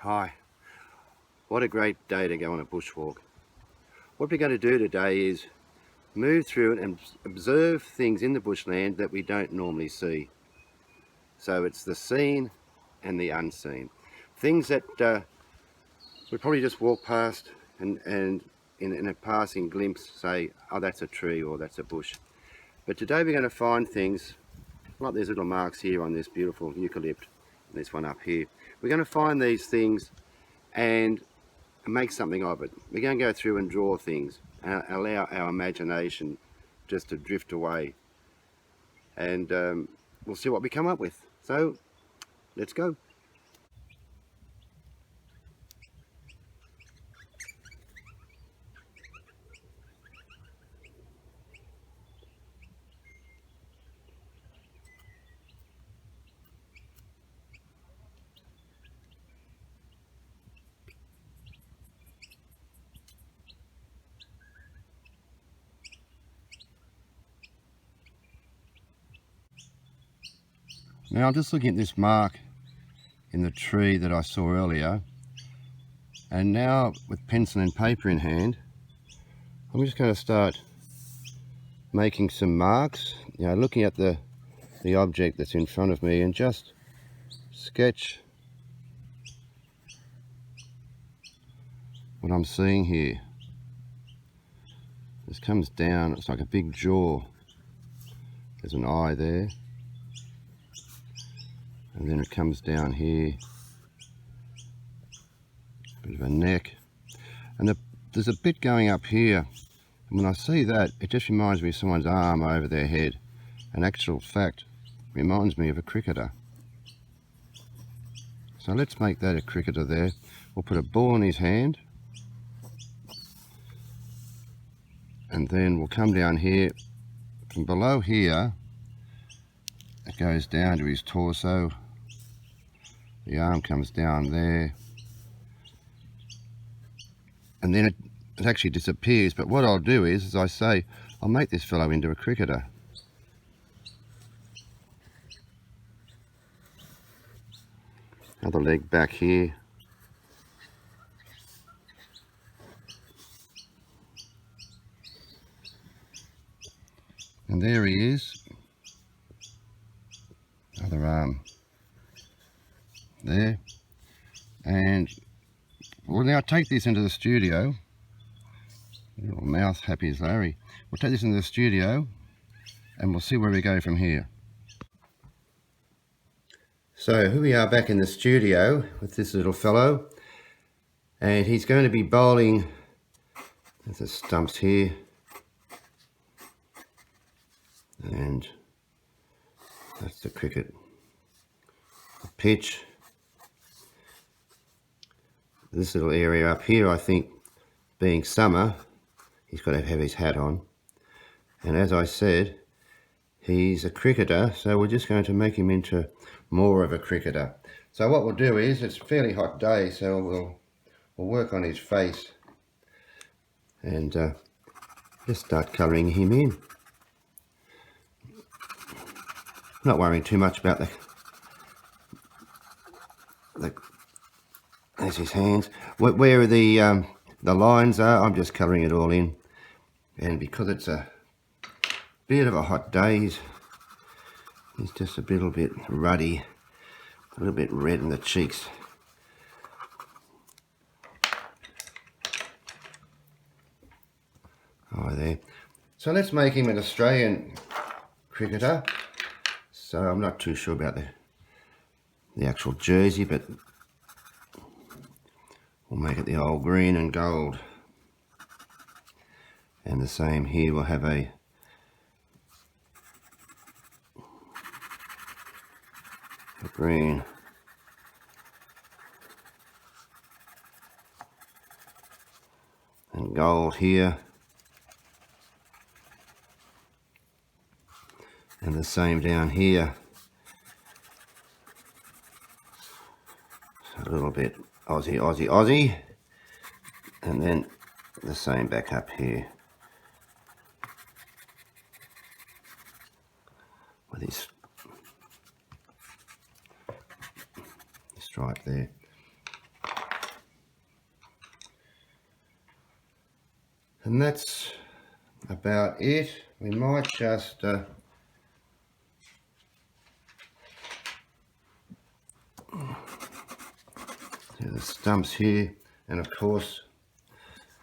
Hi, what a great day to go on a bushwalk. What we're going to do today is move through it and observe things in the bushland that we don't normally see. So it's the seen and the unseen. Things that we probably just walk past and in a passing glimpse say, oh, that's a tree or that's a bush. But today we're going to find things like these little marks here on this beautiful eucalypt, and this one up here. We're going to find these things and make something of it. We're going to go through and draw things and allow our imagination just to drift away, and we'll see what we come up with. So let's go. Now I'm just looking at this mark in the tree that I saw earlier, and now with pencil and paper in hand I'm just going to start making some marks, looking at the object that's in front of me, and just sketch what I'm seeing here. This comes down, it's like a big jaw. There's an eye there, and then it comes down here, bit of a neck, and there's a bit going up here, and when I see that, it just reminds me of someone's arm over their head. An actual fact, reminds me of a cricketer. So let's make that a cricketer there. We'll put a ball in his hand, and then we'll come down here. From below here, it goes down to his torso. The arm comes down there, and then it actually disappears. But what I'll do is, as I say, I'll make this fellow into a cricketer. Another leg back here. And there he is. Other arm there. And we'll now take this into the studio. Little mouth happy as Larry. We'll take this into the studio and we'll see where we go from here. So here we are back in the studio with this little fellow, and he's going to be bowling. There's the stumps here, and that's the cricket pitch. This little area up here, I think, being summer, he's got to have his hat on, and as I said, he's a cricketer, so we're just going to make him into more of a cricketer. So what we'll do is, it's a fairly hot day, so we'll work on his face and just start colouring him in. Not worrying too much about there's his hands. Where the lines are, I'm just colouring it all in, and because it's a bit of a hot day, he's just a little bit ruddy, a little bit red in the cheeks. Oh, there. So let's make him an Australian cricketer. So I'm not too sure about the actual jersey, but we'll make it the old green and gold. And the same here, we'll have a green and gold here, and the same down here. So a little bit Aussie, Aussie, Aussie, and then the same back up here with his stripe there. And that's about it. We might just the stumps here, and of course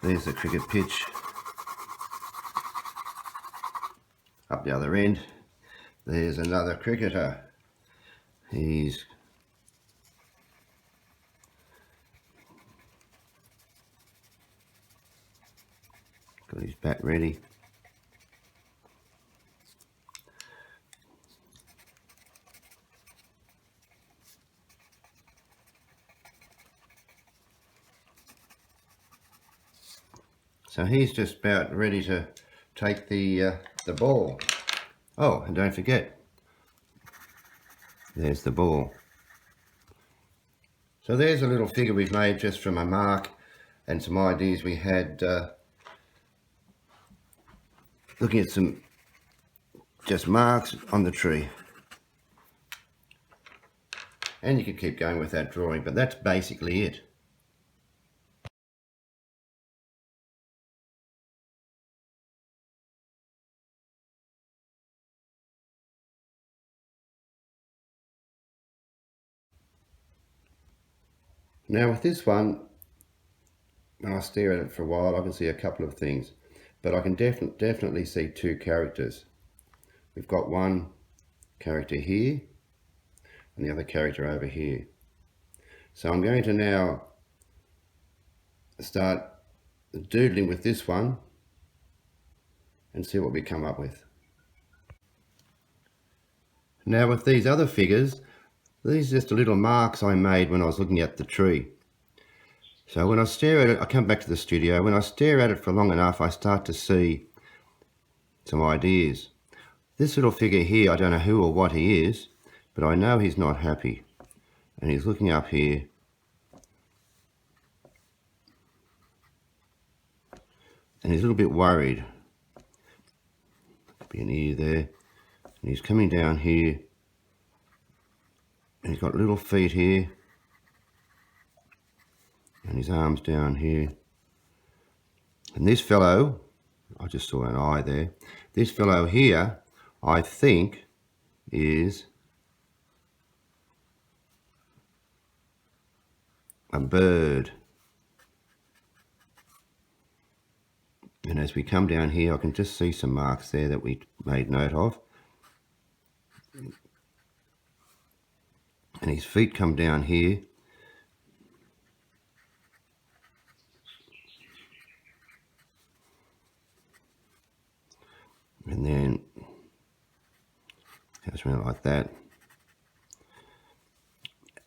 there's the cricket pitch up the other end. There's another cricketer. He's got his bat ready. So he's just about ready to take the ball. Oh, and don't forget, there's the ball. So there's a little figure we've made just from a mark and some ideas we had looking at some just marks on the tree. And you could keep going with that drawing, but that's basically it. Now with this one, when I stare at it for a while, I can see a couple of things, but I can definitely see two characters. We've got one character here and the other character over here. So I'm going to now start doodling with this one and see what we come up with. Now with these other figures, these are just little marks I made when I was looking at the tree. So when I stare at it, I come back to the studio. When I stare at it for long enough, I start to see some ideas. This little figure here, I don't know who or what he is, but I know he's not happy. And he's looking up here. And he's a little bit worried. Could be an ear there. And he's coming down here. And he's got little feet here. And his arms down here. And this fellow, I just saw an eye there. This fellow here, I think, is a bird. And as we come down here, I can just see some marks there that we made note of. And his feet come down here. And then goes around like that.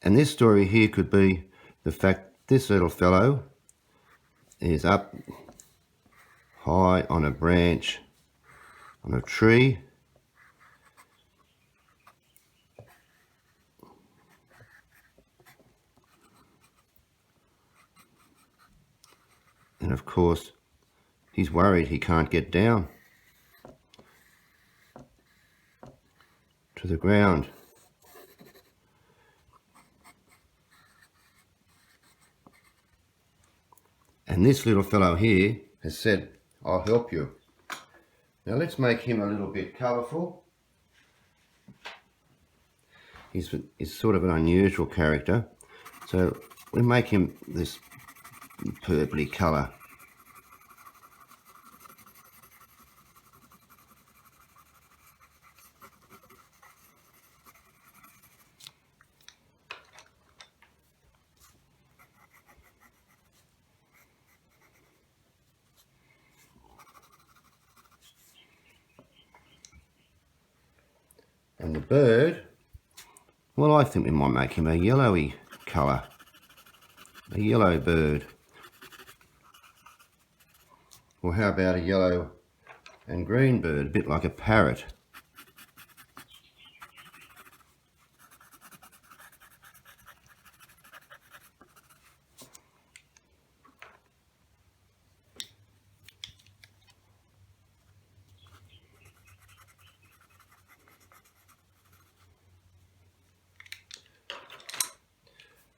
And this story here could be the fact this little fellow is up high on a branch on a tree. And of course, he's worried he can't get down to the ground. And this little fellow here has said, "I'll help you." Now let's make him a little bit colourful. He's sort of an unusual character. So we make him this purpley colour. And the bird, well, I think we might make him a yellowy colour. A yellow bird. Or how about a yellow and green bird, a bit like a parrot.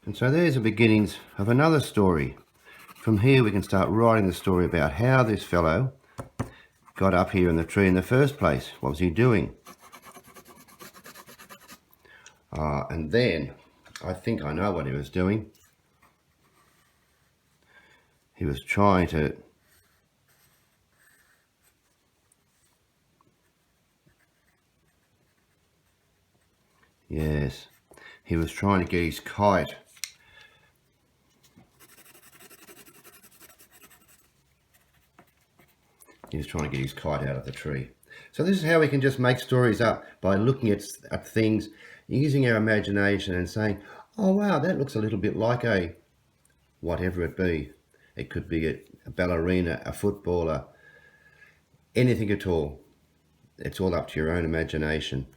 And so there's the beginnings of another story from here we can start writing the story about how this fellow got up here in the tree in the first place. What was he doing? And then I think I know what he was doing. He was trying to he was trying to get his kite. He was trying to get his kite out of the tree. So this is how we can just make stories up, by looking at things, using our imagination and saying, oh wow, that looks a little bit like a whatever it be. It could be a ballerina, a footballer, anything at all. It's all up to your own imagination.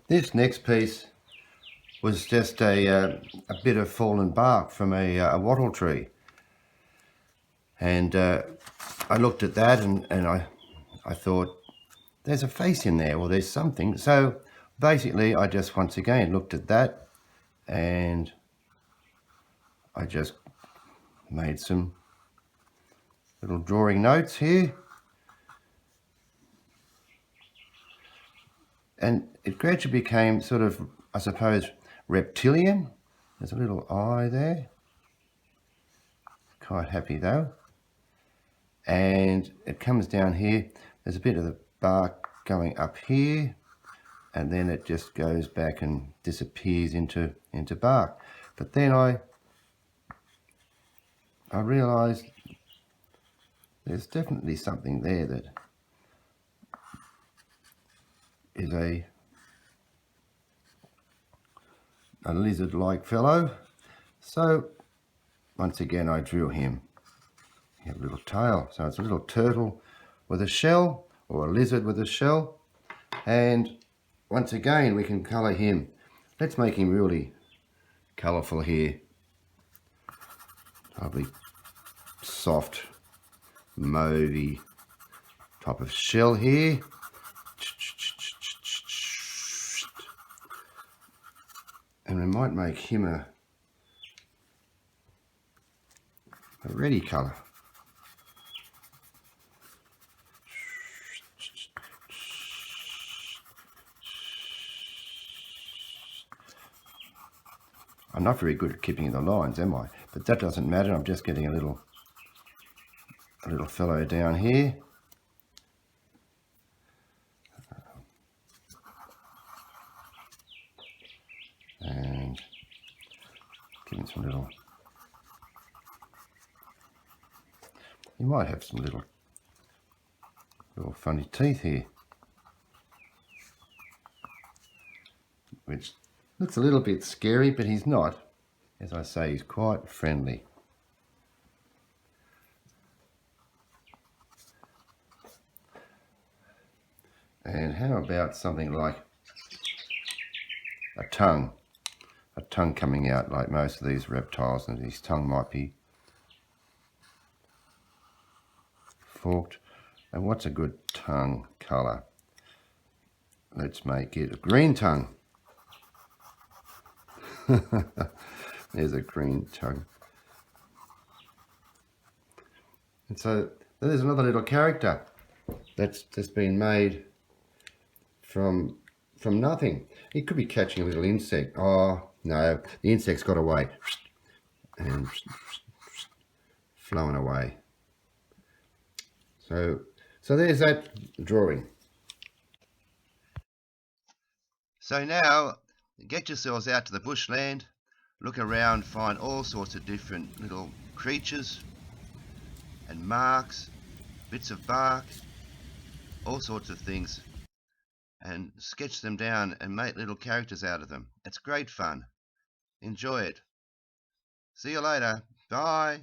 This next piece was just a bit of fallen bark from a wattle tree. And I looked at that and I thought, there's a face in there, or there's something. So basically I just once again looked at that and I just made some little drawing notes here. And it gradually became sort of, I suppose, reptilian. There's a little eye there. Quite happy though. And it comes down here. There's a bit of the bark going up here, and then it just goes back and disappears into bark. But then I realised there's definitely something there that is a lizard-like fellow. So once again I drew him. He had a little tail, so it's a little turtle with a shell, or a lizard with a shell. And once again we can colour him. Let's make him really colourful here. Lovely soft mauvey type of shell here. And we might make him a reddy colour. I'm not very good at keeping the lines, am I? But that doesn't matter. I'm just getting a little fellow down here. And giving some little, you might have some little funny teeth here, which looks a little bit scary, but he's not. As I say, he's quite friendly. And how about something like a tongue coming out like most of these reptiles, and his tongue might be forked. And what's a good tongue colour? Let's make it a green tongue. There's a green tongue. And so there's another little character that's been made from nothing. He could be catching a little insect. Oh no, the insect's got away and flown away. So there's that drawing. So now get yourselves out to the bushland, look around, find all sorts of different little creatures and marks, bits of bark, all sorts of things, and sketch them down and make little characters out of them. It's great fun. Enjoy it. See you later. Bye.